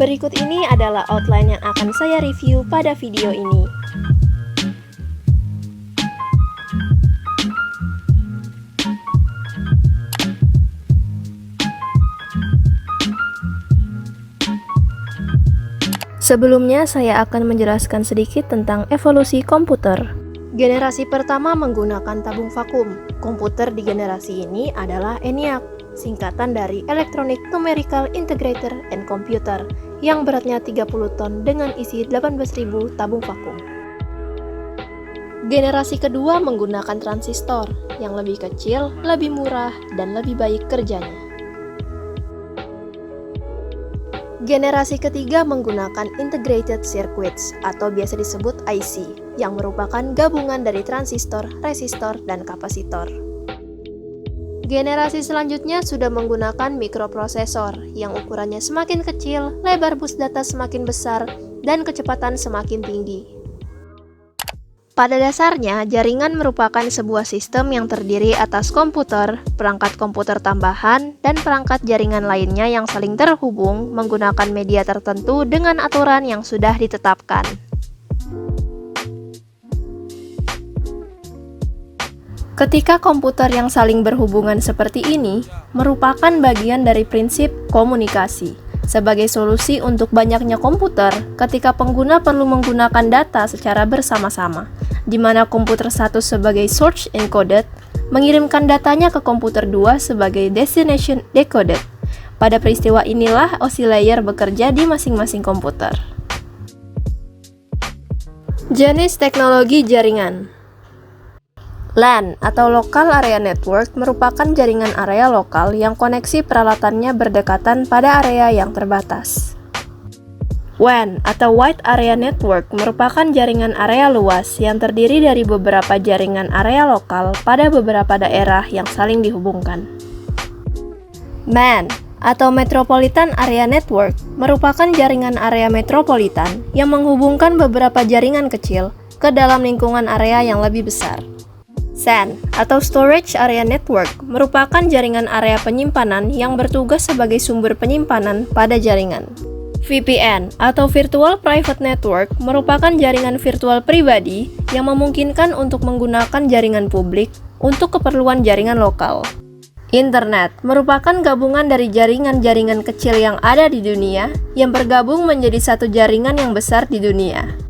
Berikut ini adalah outline yang akan saya review pada video ini. Sebelumnya, saya akan menjelaskan sedikit tentang evolusi komputer. Generasi pertama menggunakan tabung vakum. Komputer di generasi ini adalah ENIAC, singkatan dari Electronic Numerical Integrator and Computer, yang beratnya 30 ton dengan isi 18.000 tabung vakum. Generasi kedua menggunakan transistor, yang lebih kecil, lebih murah, dan lebih baik kerjanya. Generasi ketiga menggunakan integrated circuits atau biasa disebut IC, yang merupakan gabungan dari transistor, resistor, dan kapasitor. Generasi selanjutnya sudah menggunakan mikroprosesor, yang ukurannya semakin kecil, lebar bus data semakin besar, dan kecepatan semakin tinggi. Pada dasarnya, jaringan merupakan sebuah sistem yang terdiri atas komputer, perangkat komputer tambahan, dan perangkat jaringan lainnya yang saling terhubung menggunakan media tertentu dengan aturan yang sudah ditetapkan. Ketika komputer yang saling berhubungan seperti ini merupakan bagian dari prinsip komunikasi. Sebagai solusi untuk banyaknya komputer, ketika pengguna perlu menggunakan data secara bersama-sama, di mana komputer 1 sebagai source encoded mengirimkan datanya ke komputer 2 sebagai destination decoded. Pada peristiwa inilah OSI layer bekerja di masing-masing komputer. Jenis teknologi jaringan. LAN atau Local Area Network merupakan jaringan area lokal yang koneksi peralatannya berdekatan pada area yang terbatas. WAN atau Wide Area Network merupakan jaringan area luas yang terdiri dari beberapa jaringan area lokal pada beberapa daerah yang saling dihubungkan. MAN atau Metropolitan Area Network merupakan jaringan area metropolitan yang menghubungkan beberapa jaringan kecil ke dalam lingkungan area yang lebih besar. SAN atau Storage Area Network merupakan jaringan area penyimpanan yang bertugas sebagai sumber penyimpanan pada jaringan. VPN atau Virtual Private Network merupakan jaringan virtual pribadi yang memungkinkan untuk menggunakan jaringan publik untuk keperluan jaringan lokal. Internet merupakan gabungan dari jaringan-jaringan kecil yang ada di dunia yang bergabung menjadi satu jaringan yang besar di dunia.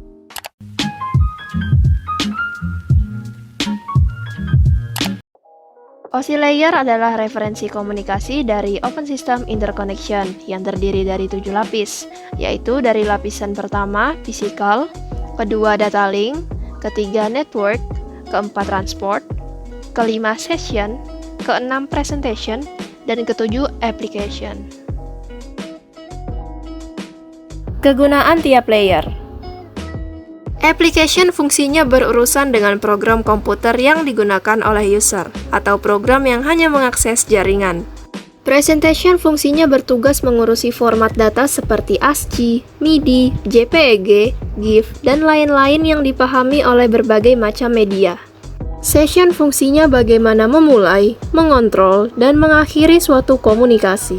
OSI layer adalah referensi komunikasi dari Open System Interconnection yang terdiri dari 7 lapis, yaitu dari lapisan pertama, physical, kedua, data link, ketiga, network, keempat, transport, kelima, session, keenam, presentation, dan ketujuh, application. Kegunaan tiap layer. Application fungsinya berurusan dengan program komputer yang digunakan oleh user, atau program yang hanya mengakses jaringan. Presentation fungsinya bertugas mengurusi format data seperti ASCII, MIDI, JPEG, GIF, dan lain-lain yang dipahami oleh berbagai macam media. Session fungsinya bagaimana memulai, mengontrol, dan mengakhiri suatu komunikasi.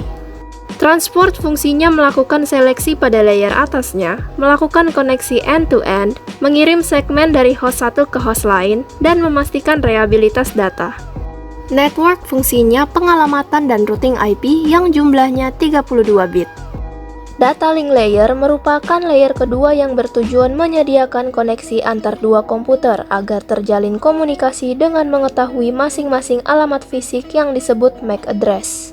Transport fungsinya melakukan seleksi pada layer atasnya, melakukan koneksi end-to-end, mengirim segmen dari host satu ke host lain, dan memastikan reliabilitas data. Network fungsinya pengalamatan dan routing IP yang jumlahnya 32 bit. Data link layer merupakan layer kedua yang bertujuan menyediakan koneksi antar dua komputer agar terjalin komunikasi dengan mengetahui masing-masing alamat fisik yang disebut MAC address.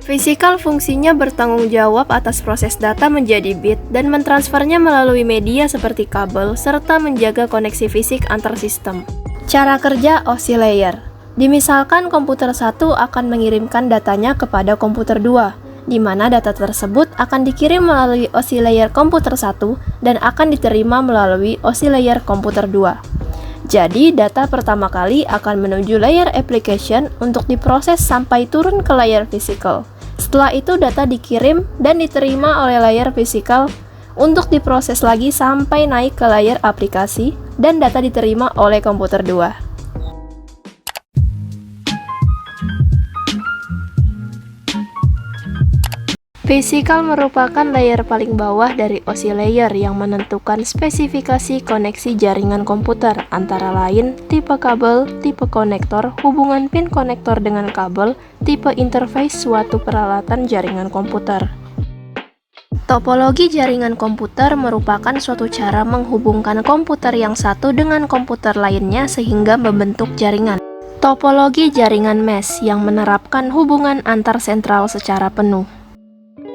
Physical fungsinya bertanggung jawab atas proses data menjadi bit dan mentransfernya melalui media seperti kabel serta menjaga koneksi fisik antar sistem. Cara kerja OSI layer. Dimisalkan komputer 1 akan mengirimkan datanya kepada komputer 2, di mana data tersebut akan dikirim melalui OSI layer komputer 1 dan akan diterima melalui OSI layer komputer 2. Jadi, data pertama kali akan menuju layer application untuk diproses sampai turun ke layer physical. Setelah itu data dikirim dan diterima oleh layer fisikal untuk diproses lagi sampai naik ke layer aplikasi dan data diterima oleh komputer 2. Physical merupakan layer paling bawah dari OSI layer yang menentukan spesifikasi koneksi jaringan komputer, antara lain tipe kabel, tipe konektor, hubungan pin konektor dengan kabel, tipe interface suatu peralatan jaringan komputer. Topologi jaringan komputer merupakan suatu cara menghubungkan komputer yang satu dengan komputer lainnya sehingga membentuk jaringan. Topologi jaringan mesh yang menerapkan hubungan antar sentral secara penuh.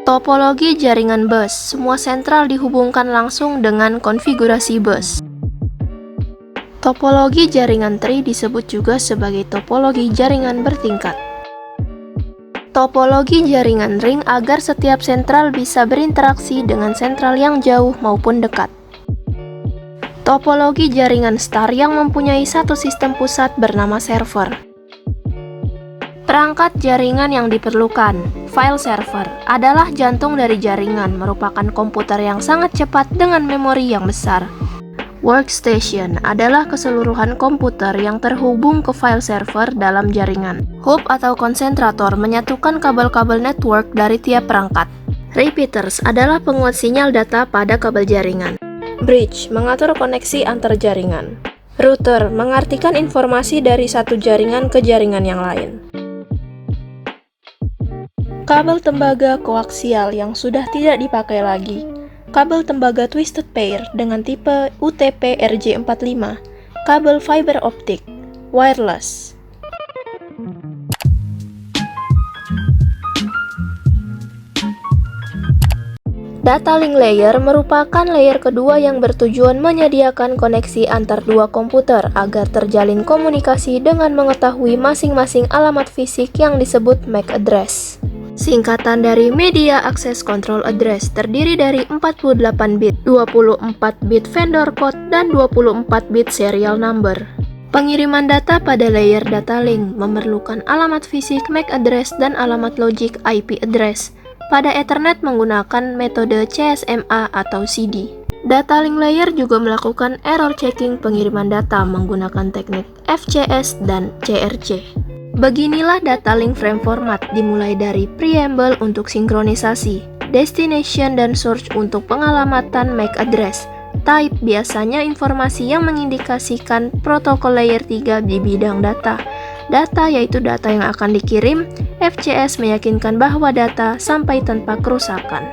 Topologi jaringan bus, semua sentral dihubungkan langsung dengan konfigurasi bus. Topologi jaringan tree disebut juga sebagai topologi jaringan bertingkat. Topologi jaringan ring agar setiap sentral bisa berinteraksi dengan sentral yang jauh maupun dekat. Topologi jaringan star yang mempunyai satu sistem pusat bernama server. Perangkat jaringan yang diperlukan, file server, adalah jantung dari jaringan, merupakan komputer yang sangat cepat dengan memori yang besar. Workstation adalah keseluruhan komputer yang terhubung ke file server dalam jaringan. Hub atau konsentrator menyatukan kabel-kabel network dari tiap perangkat. Repeaters adalah penguat sinyal data pada kabel jaringan. Bridge mengatur koneksi antar jaringan. Router mengartikan informasi dari satu jaringan ke jaringan yang lain. Kabel tembaga koaksial yang sudah tidak dipakai lagi. Kabel tembaga twisted pair dengan tipe UTP RJ45. Kabel fiber optik. Wireless. Data link layer merupakan layer kedua yang bertujuan menyediakan koneksi antar dua komputer agar terjalin komunikasi dengan mengetahui masing-masing alamat fisik yang disebut MAC address. Singkatan dari Media Access Control Address, terdiri dari 48 bit, 24 bit vendor code, dan 24 bit serial number. Pengiriman data pada layer data link memerlukan alamat fisik MAC address dan alamat logik IP address. Pada Ethernet menggunakan metode CSMA atau CD. Data link layer juga melakukan error checking pengiriman data menggunakan teknik FCS dan CRC. Beginilah data link frame format, dimulai dari preamble untuk sinkronisasi, destination dan source untuk pengalamatan MAC address, type biasanya informasi yang mengindikasikan protokol layer 3 di bidang data. Data yaitu data yang akan dikirim, FCS meyakinkan bahwa data sampai tanpa kerusakan.